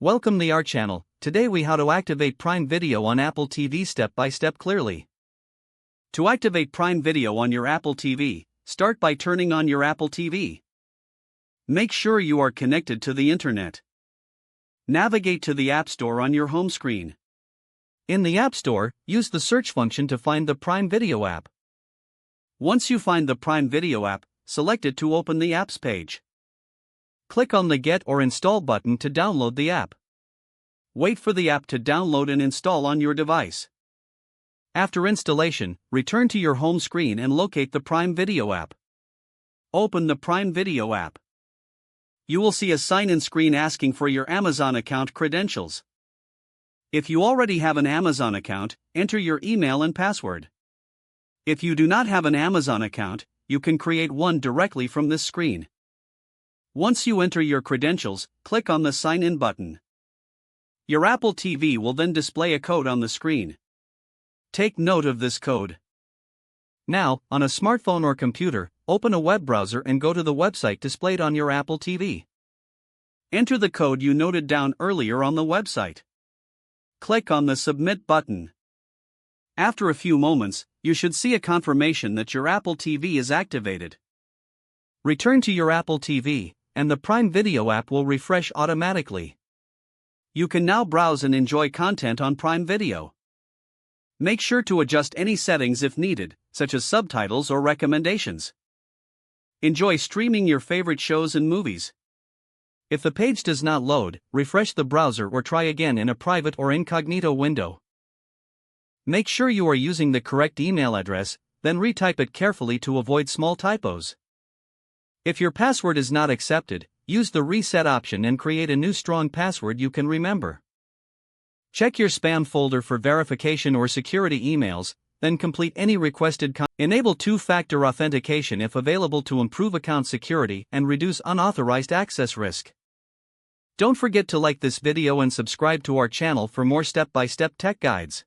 Welcome to our channel. Today we how to activate Prime Video on Apple TV step by step clearly. To activate Prime Video on your Apple TV, start by turning on your Apple TV. Make sure you are connected to the internet. Navigate to the App Store on your home screen. In the App Store, use the search function to find the Prime Video app. Once you find the Prime Video app, select it to open the apps page. Click on the Get or Install button to download the app. Wait for the app to download and install on your device. After installation, return to your home screen and locate the Prime Video app. Open the Prime Video app. You will see a sign-in screen asking for your Amazon account credentials. If you already have an Amazon account, enter your email and password. If you do not have an Amazon account, you can create one directly from this screen. Once you enter your credentials, click on the Sign In button. Your Apple TV will then display a code on the screen. Take note of this code. Now, on a smartphone or computer, open a web browser and go to the website displayed on your Apple TV. Enter the code you noted down earlier on the website. Click on the Submit button. After a few moments, you should see a confirmation that your Apple TV is activated. Return to your Apple TV, and the Prime Video app will refresh automatically. You can now browse and enjoy content on Prime Video. Make sure to adjust any settings if needed, such as subtitles or recommendations. Enjoy streaming your favorite shows and movies. If the page does not load, refresh the browser or try again in a private or incognito window. Make sure you are using the correct email address, then retype it carefully to avoid small typos. If your password is not accepted, use the reset option and create a new strong password you can remember. Check your spam folder for verification or security emails, then complete any requested content. Enable two-factor authentication if available to improve account security and reduce unauthorized access risk. Don't forget to like this video and subscribe to our channel for more step-by-step tech guides.